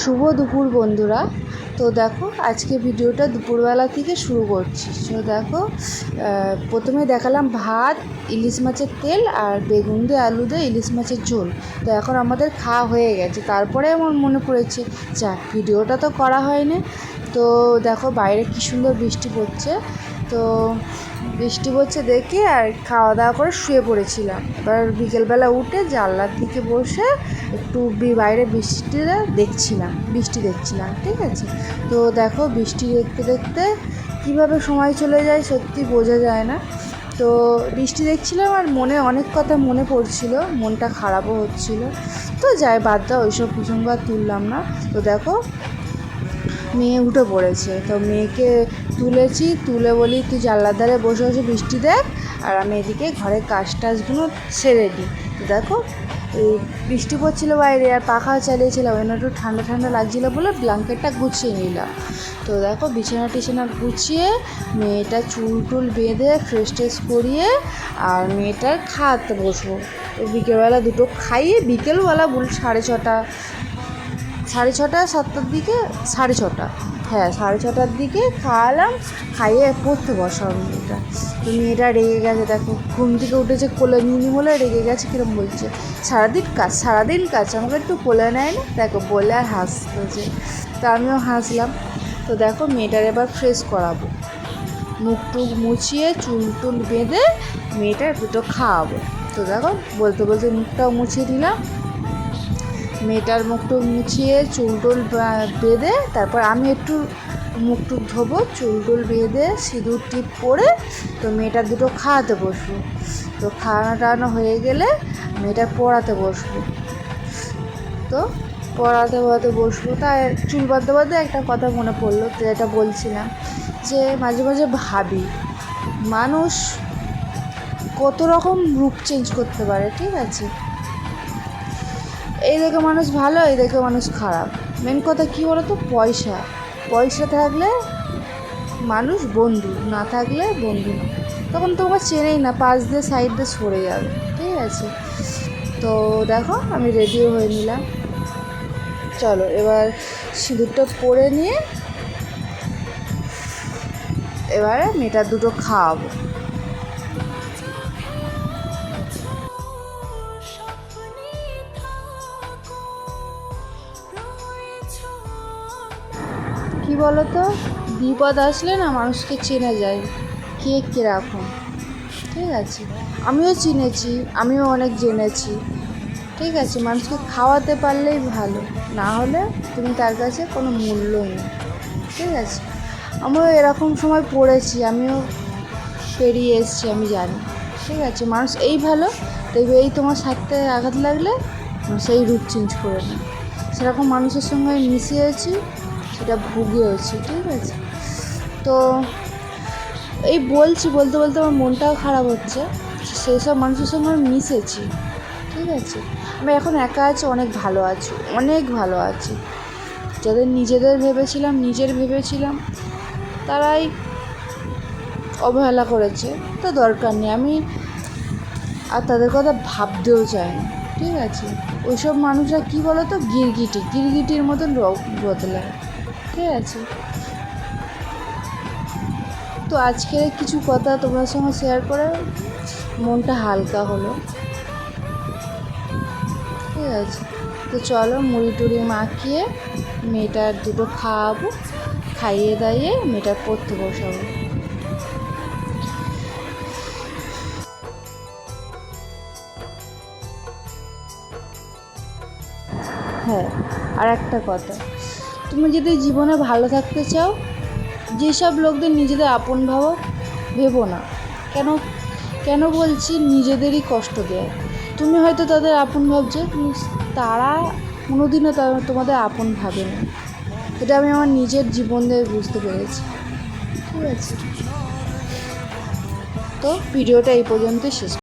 শুভ দুপুর বন্ধুরা। তো দেখো আজকে ভিডিওটা দুপুরবেলা থেকে শুরু করছি। তো দেখো প্রথমে দেখালাম ভাত, ইলিশ মাছের তেল আর বেগুন দিয়ে আলু দিয়ে ইলিশ মাছের ঝোল। তো এখন আমাদের খাওয়া হয়ে গেছে। তারপরে আমার মনে পড়েছে যাক ভিডিওটা তো করা হয়নি। তো দেখো বাইরে কী সুন্দর বৃষ্টি পড়ছে। তো বৃষ্টি পড়ছে দেখে আর খাওয়া দাওয়া করে শুয়ে পড়েছিলাম। এবার বিকেলবেলা উঠে জানলার দিকে বসে একটু বাইরে বৃষ্টিটা দেখছিলাম ঠিক আছে। তো দেখো বৃষ্টি দেখতে দেখতে কীভাবে সময় চলে যায় সত্যি বোঝা যায় না। তো বৃষ্টি দেখছিলাম আর মনে অনেক কথা মনে পড়ছিল, মনটা খারাপও হচ্ছিল। তো যাই বাদ দাও, ওইসব প্রসঙ্গ আর তুললাম না। তো দেখো মেয়ে উঠে পড়েছে। তো মেয়েকে তুলে বলি তুই জানলার ধারে বসে বসে বৃষ্টি দেখ, আর আমি এদিকে ঘরের কাজ টাজগুলো সেরে দিই। তো দেখো এই বৃষ্টি পড়ছিলো বাইরে আর পাখা চালিয়েছিলাম, ওই একটু ঠান্ডা ঠান্ডা লাগছিলো বলে ব্ল্যাঙ্কেটটা গুছিয়ে নিলাম। তো দেখো বিছানা গুছিয়ে মেয়েটা চুল টুল বেঁধে ফ্রেশ ট্রেশ করিয়ে আর মেয়েটার খাওয়াতে বসবো। তো বিকেলবেলা দুটো খাইয়ে বিকেলবেলা বলি সাড়ে ছটা 7টার দিকে 6:30, হ্যাঁ 6:30টার দিকে খাওয়ালাম, খাইয়ে পড়তে বসাবো মেয়েটা। তো মেয়েটা রেগে গেছে, দেখো ঘুম থেকে উঠেছে কোলে নিয়ে বলে রেগে গেছে, কীরকম বলছে সারাদিন কাজ আমাকে একটু কোলে নেয় না, দেখো বলে আর হাসতেছে। তো আমিও হাসলাম। তো দেখো মেয়েটার এবার ফ্রেশ করাবো, মুখ টুক মুছিয়ে চুল টুল বেঁধে মেয়েটার দুটো খাওয়াবো। তো দেখো বলতে বলতে মুখটাও মুছিয়ে দিলাম, মেয়েটার মুখটু মুছিয়ে চুল টুল বেঁধে তারপর আমি একটু মুখ টুক ধোবো, চুল টুল বেঁধে সিঁদুর টিপ পরে তো মেয়েটার দুটো খাওয়াতে বসবো। তো খাওয়ানো হয়ে গেলে মেয়েটার পড়াতে বসবো। তো পড়াতে বসবো, তাই চুল বাঁধতে একটা কথা মনে পড়লো, তো এটা বলছিলাম যে মাঝে মাঝে ভাবি মানুষ কত রকম রূপ চেঞ্জ করতে পারে, ঠিক আছে। এই দেখে মানুষ ভালো, এই দেখে মানুষ খারাপ। মেন কথা কী বলো তো, পয়সা থাকলে মানুষ বন্ধু, না থাকলে বন্ধু না। তখন তোমার চেনেই না, পাশ দিয়ে সাইড দিয়ে সরে যাবে, ঠিক আছে। তো দেখো আমি রেডিও হয়ে নিলাম, চলো এবার সিঁদুরটা পরে নিয়ে এবারে মেয়েটার দুটো খাওয়াবো। কী বলো তো, বিপদ আসলে না মানুষকে চেনা যায় কে কীরকম, ঠিক আছে। আমিও চিনেছি, আমিও অনেক জেনেছি, ঠিক আছে। মানুষকে খাওয়াতে পারলেই ভালো, না হলে তুমি তার কাছে কোনো মূল্যই নেই, ঠিক আছে। আমিও এরকম সময় পড়েছি, আমিও পেরিয়ে এসেছি, আমি জানি, ঠিক আছে। মানুষ এই ভালো দেখবে, এই তোমার সাথে আঘাত লাগলে সেই রূপ চেঞ্জ করে নেয়। সেরকম মানুষের সঙ্গে মিশিয়েছি, সেটা ভুগিয়েছি, ঠিক আছে। তো এই বলতে আমার মনটাও খারাপ হচ্ছে, সেই সব মানুষের সঙ্গে আমি মিশেছি, ঠিক আছে। আমি এখন একা আছি, অনেক ভালো আছি। যাদের নিজের ভেবেছিলাম তারাই অবহেলা করেছে, তো দরকার নেই, আমি আর তাদের কথা ভাবতেও চাই না, ঠিক আছে। ওইসব মানুষরা কী বলো তো, গিরগিটির মতন বদলায়, ঠিক আছে। তো আজকের কিছু কথা তোমার সঙ্গে শেয়ার করে মনটা হালকা হলো, ঠিক আছে। তো চলো মুড়ি টুড়ি মাখিয়ে মেয়েটার দুটো খাওয়াবো, খাইয়ে দাইয়ে মেয়েটার পড়তে বসাবো। হ্যাঁ, আর একটা কথা, তুমি যদি জীবনে ভালো থাকতে চাও, যেসব লোকদের নিজেদের আপন ভেবো না। কেন বলছি, নিজেদেরই কষ্ট দেয়। তুমি হয়তো তাদের আপন ভাবছো, তারা কোনোদিনও তোমাদের আপন ভাবে না। এটা আমি আমার নিজের জীবন দিয়ে বুঝতে পেরেছি, ঠিক আছে। তো ভিডিওটা এই পর্যন্তই শেষ।